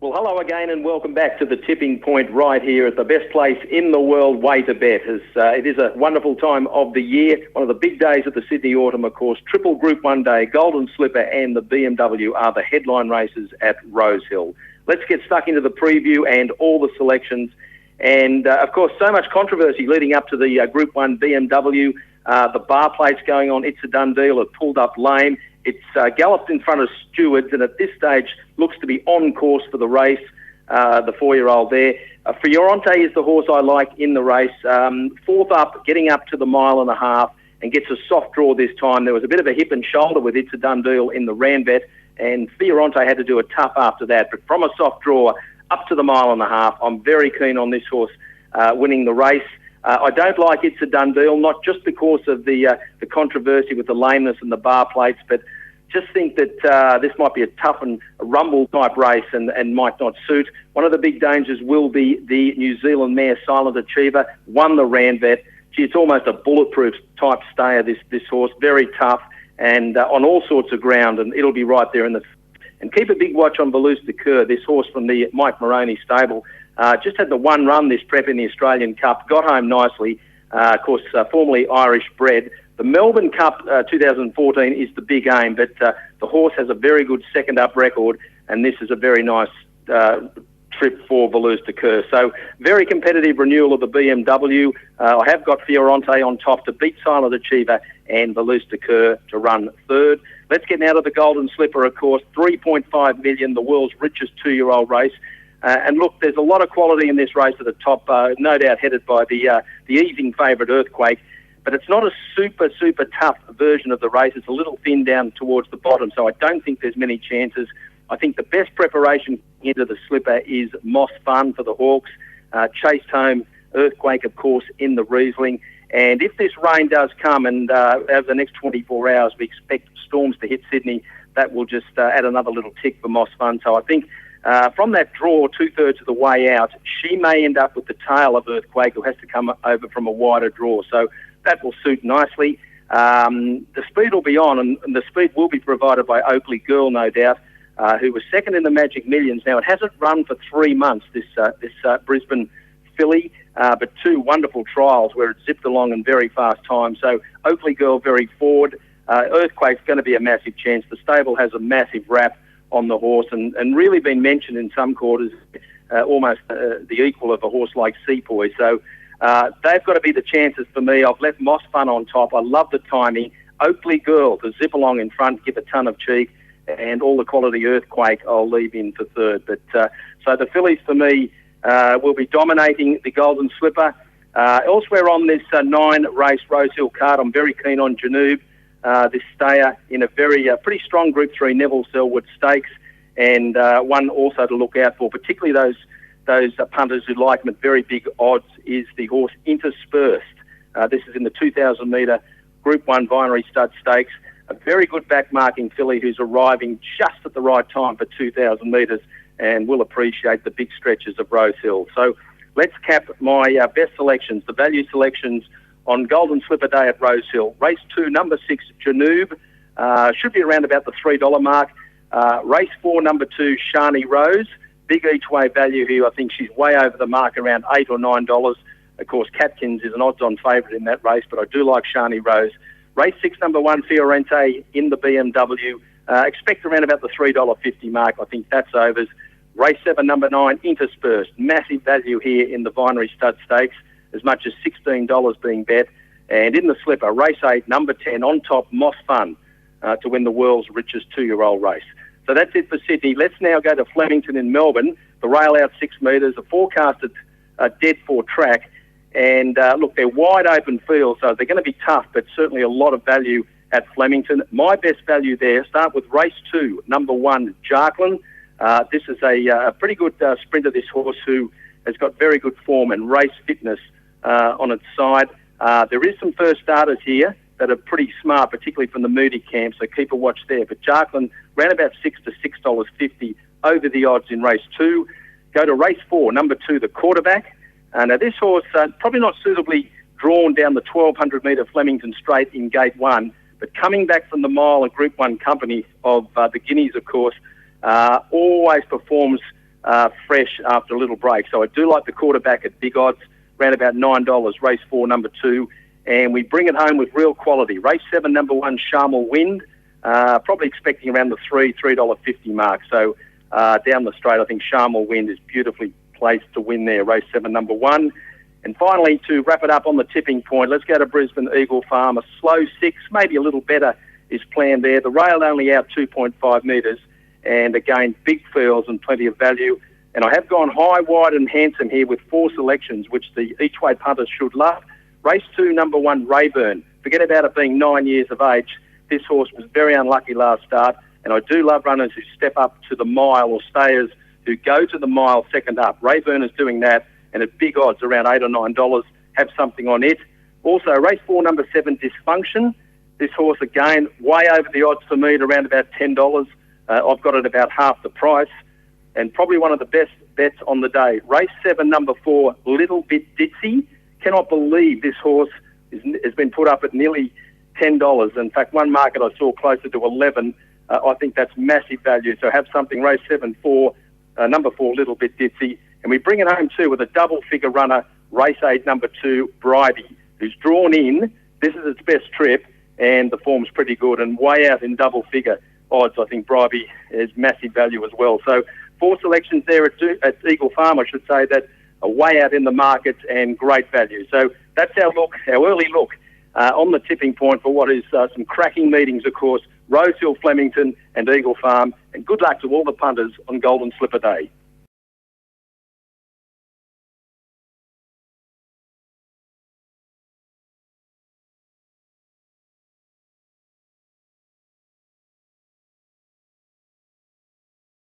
Well, hello again and welcome back to the Tipping Point right here at the best place in the world, Way2bet. It is a wonderful time of the year, one of the big days of the Sydney Autumn, of course. Triple Group 1 Day, Golden Slipper and the BMW are the headline races at Rosehill. Let's get stuck into the preview and all the selections. And, of course, so much controversy leading up to the Group 1 BMW. The bar plate's going on. It's a done deal. It pulled up lame. It's galloped in front of stewards and at this stage looks to be on course for the race, the 4-year-old there. Fiorente is the horse I like in the race. Fourth up, getting up to the 1.5 miles and gets a soft draw this time. There was a bit of a hip and shoulder with It's a Done Deal in the Ranbet, and Fiorente had to do a tough after that. But from a soft draw up to the 1.5 miles, I'm very keen on this horse winning the race. I don't like It's a Done Deal, not just because of the controversy with the lameness and the bar plates, but just think that this might be a tough and a rumble type race and might not suit. One of the big dangers will be the New Zealand mare Silent Achiever, won the Ranbet. Gee, it's almost a bulletproof type stayer, this horse, very tough and on all sorts of ground, and it'll be right there in the... And keep a big watch on Velouz de Keur, this horse from the Mike Moroney stable. Just had the one run this prep in the Australian Cup, got home nicely, of course, formerly Irish bred. The Melbourne Cup 2014 is the big aim, but the horse has a very good second-up record, and this is a very nice trip for Velouz de Keur. So, very competitive renewal of the BMW. I have got Fiorente on top to beat Silent Achiever and Velouz de Keur to run third. Let's get now to the Golden Slipper, of course, $3.5 million, the world's richest 2-year-old race. And look, there's a lot of quality in this race at the top, no doubt headed by the easing favourite Earthquake. But it's not a super tough version of the race. It's a little thin down towards the bottom, so I don't think there's many chances. I think the best preparation into the Slipper is Moss Fun for the Hawks. Chased home Earthquake, of course, in the Riesling. And if this rain does come, and over the next 24 hours we expect storms to hit Sydney, that will just add another little tick for Moss Fun. So I think from that draw, 2/3 of the way out, she may end up with the tail of Earthquake, who has to come over from a wider draw. So that will suit nicely. The speed will be on, and the speed will be provided by Oakley Girl, no doubt, who was second in the Magic Millions. Now, it hasn't run for 3 months, this Brisbane filly, but 2 wonderful trials where it zipped along in very fast time. So Oakley Girl very forward. Earthquake's going to be a massive chance. The stable has a massive wrap on the horse and really been mentioned in some quarters, almost the equal of a horse like Sepoy. So they've got to be the chances for me. I've left Moss Fun on top. I love the timing. Oakley Girl to zip along in front, give a ton of cheek, and all the quality Earthquake I'll leave in for third. But so the fillies for me will be dominating the Golden Slipper. Elsewhere on this 9-race Rosehill card, I'm very keen on Janoob, this stayer in a very pretty strong Group 3 Neville Selwood Stakes, and one also to look out for, particularly those punters who like him at very big odds, is the horse Interspersed. This is in the 2,000 metre Group 1 Binary Stud Stakes. A very good back-marking filly who's arriving just at the right time for 2,000 metres and will appreciate the big stretches of Rosehill. So let's cap my best selections, the value selections on Golden Slipper Day at Rosehill. Race 2, number 6, Janoob, should be around about the $3 mark. Race 4, number 2, Shani Rose. Big each-way value here. I think she's way over the mark, around $8 or $9. Of course, Catkins is an odds-on favourite in that race, but I do like Shani Rose. Race 6, number 1, Fiorente in the BMW. Expect around about the $3.50 mark. I think that's overs. Race 7, number 9, Interspersed. Massive value here in the Binary Stud Stakes, as much as $16 being bet. And in the Slipper, race 8, number 10, on top, Moss Fun, to win the world's richest 2-year-old race. So that's it for Sydney. Let's now go to Flemington in Melbourne. The rail out 6 metres, a forecasted dead for track. And look, they're wide open fields, so they're going to be tough, but certainly a lot of value at Flemington. My best value there, start with race 2, number 1, Jacqueline. This is a pretty good sprinter, this horse, who has got very good form and race fitness on its side. There is some first starters here that are pretty smart, particularly from the Moody camp, so keep a watch there. But Jacqueline, round about $6 to $6.50 over the odds in race 2. Go to race 4, number 2, the Quarterback. Now this horse, probably not suitably drawn down the 1,200 metre Flemington Straight in gate 1, but coming back from the mile, a Group 1 company of the Guineas, of course, always performs fresh after a little break. So I do like the quarterback at big odds, around about $9, race 4, number 2. And we bring it home with real quality. Race 7, number 1, Sharmal Wind, probably expecting around the $3.50 mark. So down the straight, I think Sharmal Wind is beautifully placed to win there, race 7, number 1. And finally, to wrap it up on the tipping point, let's go to Brisbane Eagle Farm. A slow 6, maybe a little better, is planned there. The rail only out 2.5 metres. And again, big fields and plenty of value. And I have gone high, wide and handsome here with 4 selections, which the each-way punters should love. Race 2, number 1, Rayburn. Forget about it being 9 years of age. This horse was very unlucky last start. And I do love runners who step up to the mile, or stayers who go to the mile second up. Rayburn is doing that. And at big odds, around $8 or $9, have something on it. Also, race 4, number 7, Dysfunction. This horse, again, way over the odds for me at around about $10. I've got it about half the price, and probably one of the best bets on the day. Race 7, number 4, Little Bit Ditzy. Cannot believe this horse has been put up at nearly $10. In fact, one market I saw closer to 11. I think that's massive value. So have something, race 7, number 4, Little Bit Ditzy. And we bring it home too with a double-figure runner, race 8, number 2, Bribey, who's drawn in. This is its best trip, and the form's pretty good, and way out in double-figure odds. I think Bribey has massive value as well. So 4 selections there at Eagle Farm, I should say, that are way out in the markets and great value. So that's our early look on the tipping point for what is some cracking meetings, of course, Rosehill, Flemington and Eagle Farm. And good luck to all the punters on Golden Slipper Day.